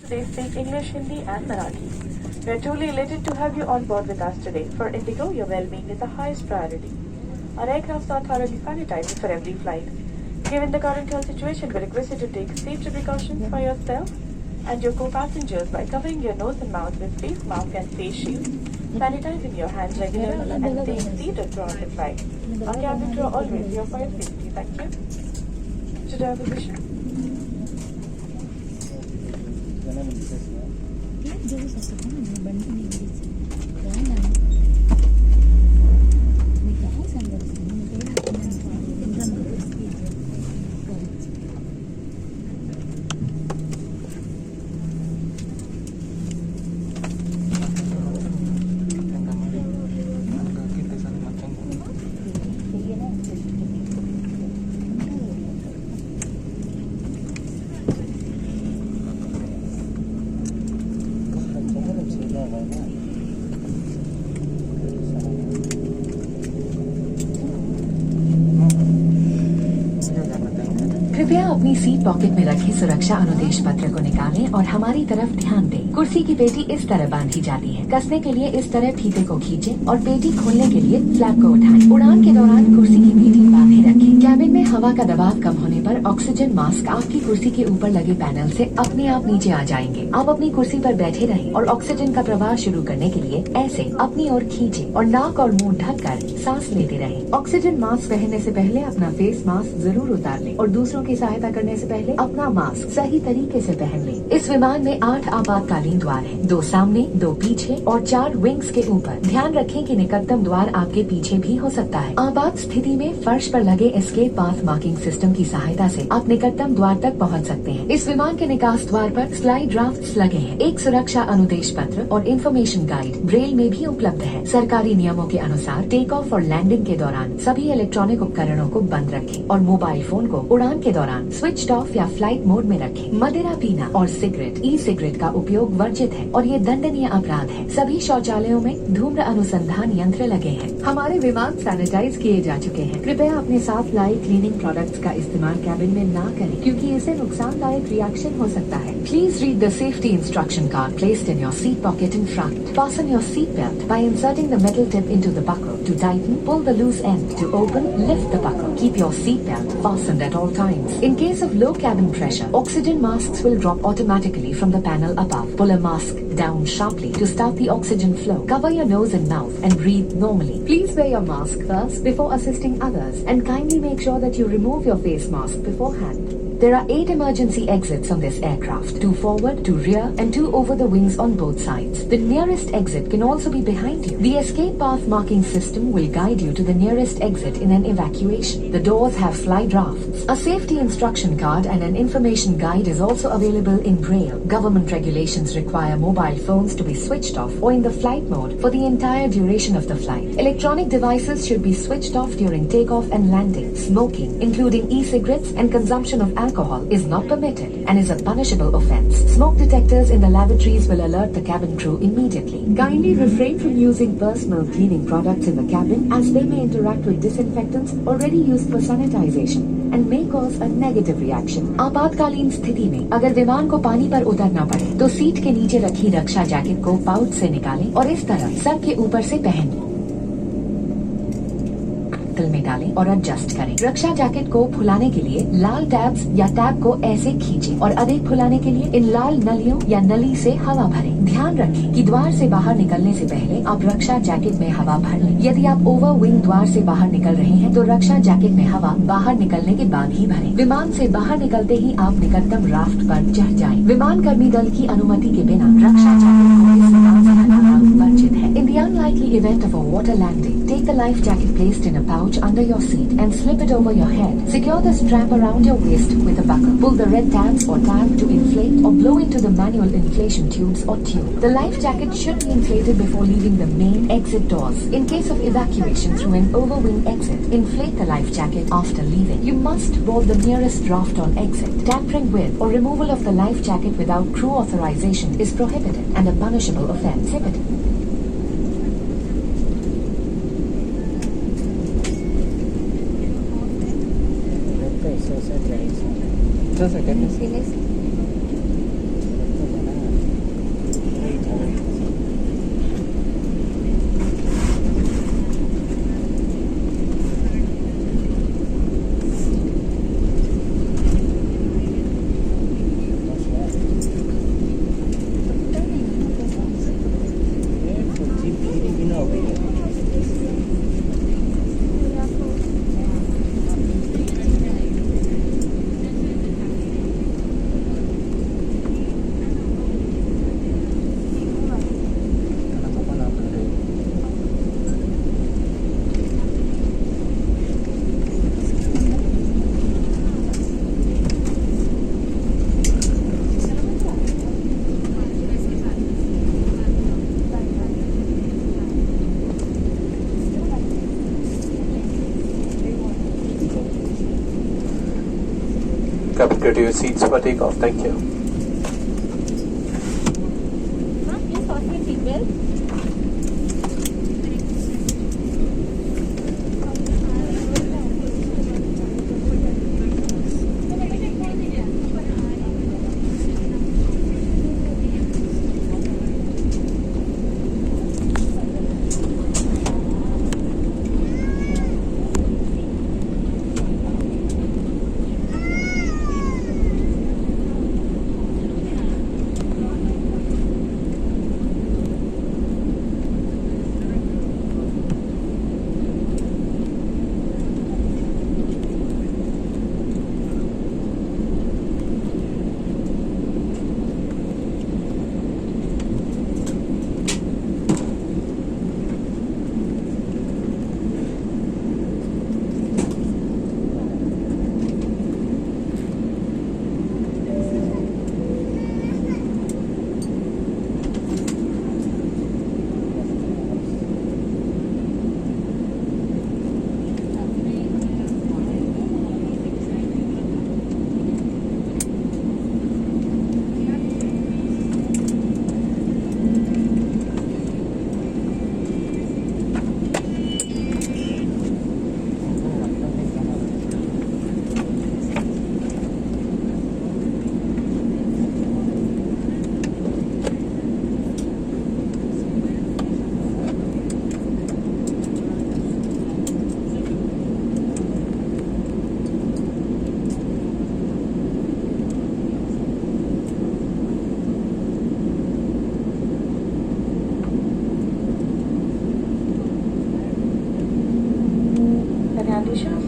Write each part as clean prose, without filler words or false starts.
They speak English, Hindi, and Marathi. We are truly elated to have you on board with us today. For Indigo, your well-being is the highest priority. Our aircrafts are thoroughly sanitized for every flight. Given the current health situation, we request you to take safety precautions for yourself and your co-passengers by covering your nose and mouth with face mask and face shields, sanitizing your hands regularly, and staying seated throughout the flight. Our cabin crew are always here for your safety. Thank you. Should I have a position? कृपया अपनी seat pocket में रखे सुरक्षा अनुदेश पत्र को निकालें और हमारी तरफ ध्यान दें। कुर्सी की पेटी इस तरह बांधी जाती है। कसने के लिए इस तरह फीते को खींचें और पेटी खोलने के लिए फ्लैप को उठाएं। उड़ान के दौरान कुर्सी की पेटी बांधे रखें। कैबिन में हवा का दबाव कम होने पर ऑक्सीजन मास्क आपकी कुर्सी के ऊपर लगे पैनल से अपने आप नीचे आ जाएंगे। आप अपनी कुर्सी पर बैठे रहें और ऑक्सीजन का प्रवाह शुरू करने के लिए ऐसे अपनी ओर खींचें और नाक और मुंह ढककर सांस लेते रहें। ऑक्सीजन मास्क पहनने से पहले अपना फेस मास्क जरूर उतार लें और दूसरों की सहायता करने से पहले अपना मास्क सही तरीके से पहन लें। इस विमान में 8 आपातकालीन द्वार हैं, 2 सामने, 2 पीछे और 4 विंग्स के ऊपर। ध्यान रखें कि निकटतम द्वार आपके पीछे भी हो सकता है। आपात स्थिति में फर्श पर लगे एस्केप पाथ मार्किंग सिस्टम की सहायता से आप निकटतम द्वार तक पहुंच सकते हैं। इस विमान के निकास द्वार पर स्लाइड ड्राफ्ट्स लगे हैं। एक सुरक्षा अनुदेश पत्र और इन्फॉर्मेशन गाइड ब्रेल में भी उपलब्ध है। सरकारी नियमों के अनुसार टेक ऑफ और लैंडिंग के दौरान सभी इलेक्ट्रॉनिक उपकरणों को बंद रखें और मोबाइल फोन को उड़ान के दौरान स्विच ऑफ या फ्लाइट मोड में रखें। मदिरा पीना और सिगरेट, ई सिगरेट का उपयोग वर्जित है और ये दंडनीय अपराध है। सभी शौचालयों में धूम्र अनुसंधान यंत्र लगे हैं। हमारे विमान सैनिटाइज किए जा चुके हैं। कृपया अपने साथ लाए क्लीनिंग प्रोडक्ट्स का इस्तेमाल कैबिन में ना करें क्योंकि इससे नुकसानदायक रिएक्शन हो सकता है। Please read the safety instruction card placed in your seat pocket in front. Fasten your seat belt by inserting the metal tip into the buckle. To tighten, pull the loose end. To open, lift the buckle. Keep your seat belt fastened at all times. In case of low cabin pressure, oxygen masks will drop automatically from the panel above. Pull a mask down sharply to start the oxygen flow. Cover your nose and mouth and breathe normally. Please wear your mask first before assisting others and kindly make sure that you remove your face mask beforehand. There are 8 emergency exits on this aircraft, 2 forward, 2 rear, and 2 over the wings on both sides. The nearest exit can also be behind you. The escape path marking system will guide you to the nearest exit in an evacuation. The doors have slide drafts. A safety instruction card and an information guide is also available in Braille. Government regulations require mobile phones to be switched off or in the flight mode for the entire duration of the flight. Electronic devices should be switched off during takeoff and landing. Smoking, including e-cigarettes and consumption of alcohol, is not permitted and is a punishable offence. Smoke detectors in the lavatories will alert the cabin crew immediately. Kindly refrain from using personal cleaning products in the cabin as they may interact with disinfectants already used for sanitization and may cause a negative reaction. आपातकालीन स्थिति में अगर विमान को पानी पर उतरना पड़े तो सीट के नीचे रखी रक्षा जैकेट को पाउच से निकालें और इस तरह सर के ऊपर से पहनें में डालें और एडजस्ट करें। रक्षा जैकेट को फुलाने के लिए लाल टैब्स या टैब को ऐसे खींचें और अधिक फुलाने के लिए इन लाल नलियों या नली से हवा भरें। ध्यान रखें कि द्वार से बाहर निकलने से पहले आप रक्षा जैकेट में हवा भर लें। यदि आप ओवर विंग द्वार से बाहर निकल रहे हैं तो रक्षा जैकेट में हवा बाहर निकलने के बाद ही भरें। विमान से बाहर निकलते ही आप निकटतम राफ्ट पर चढ़ जाएं। विमान कर्मी दल की अनुमति के बिना रक्षा जैकेट को इस विमान से हटाना वर्जित है। In the unlikely event of a water landing, take the life jacket placed in a pouch under your seat and slip it over your head. Secure the strap around your waist with a buckle. Pull the red tabs or tab to inflate or blow into the manual inflation tubes or tube. The life jacket should be inflated before leaving the main exit doors. In case of evacuation through an overwing exit, inflate the life jacket after leaving. You must board the nearest draft on exit. Tampering with or removal of the life jacket without crew authorization is prohibited and a punishable offence. Just a second. go to your seats for takeoff. Thank you. Please fasten your seatbelt.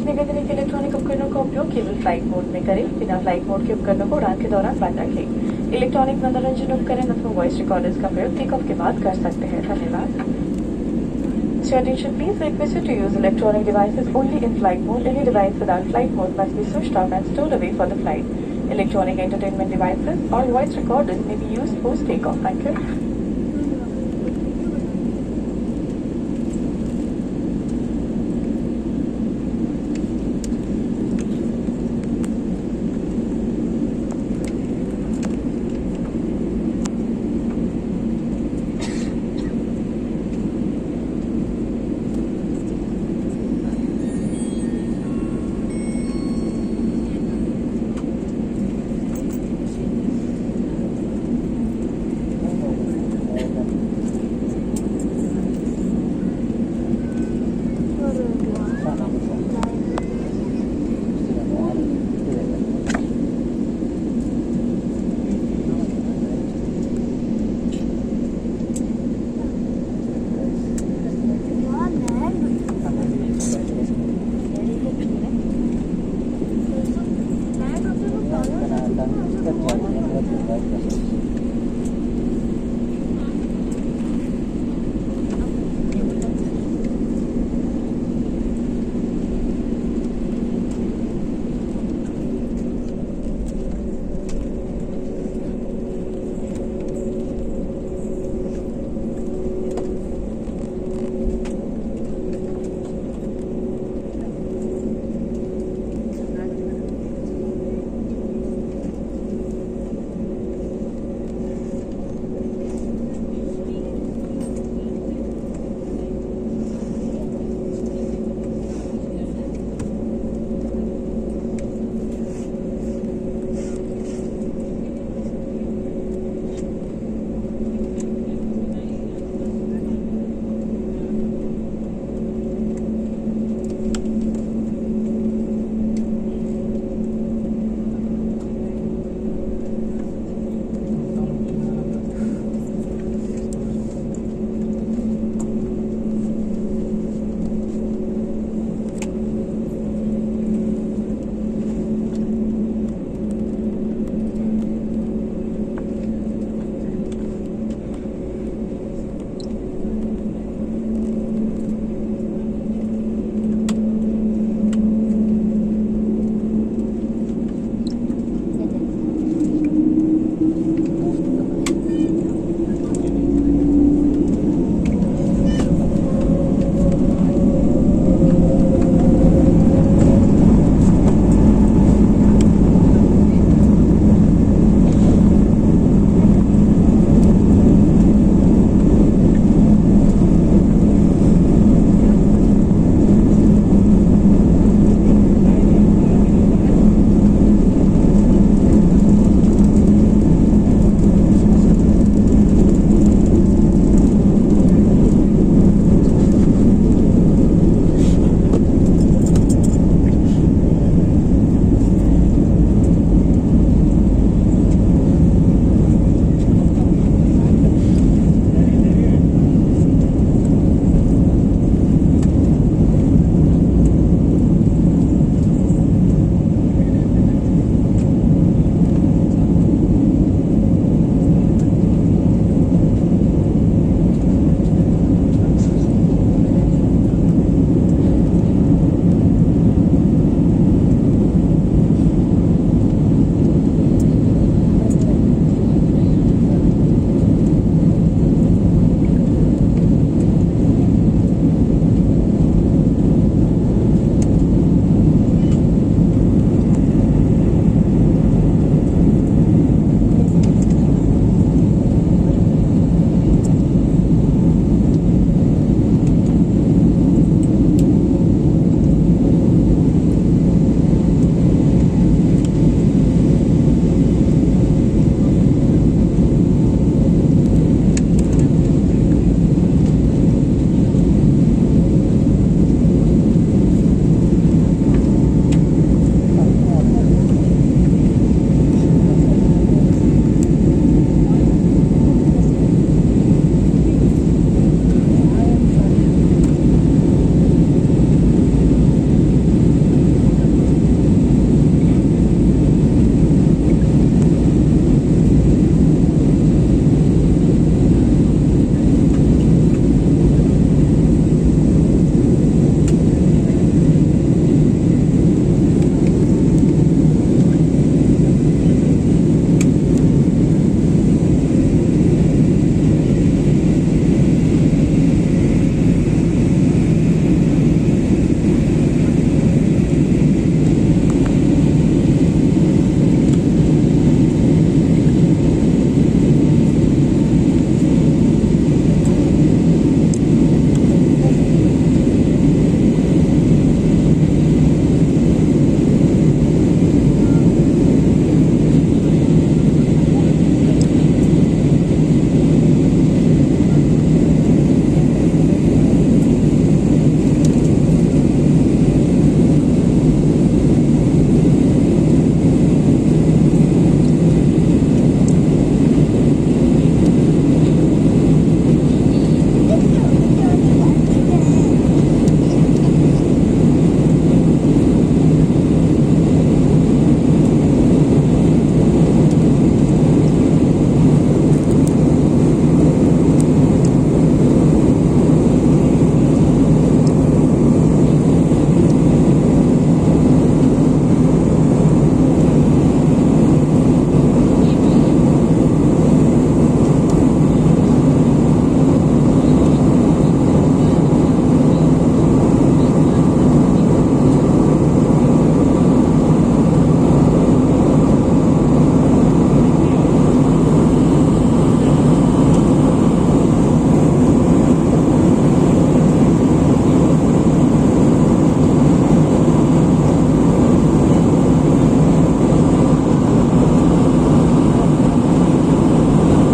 निवेदन के electronic उपकरणों का उपयोग केवल flight mode में करें। बिना flight mode के उपकरणों को उड़ान के दौरान बंद रखें। इलेक्ट्रॉनिक मनोरंजन उपकरण अथवा वॉइस रिकॉर्डर्स का प्रयोग टेक ऑफ के बाद कर सकते हैं। धन्यवाद। Your attention please, requested to use electronic devices only in flight mode. Any device without flight mode must be switched off and stored away for the flight. Electronic entertainment devices or voice recorders may be used post takeoff. Thank you.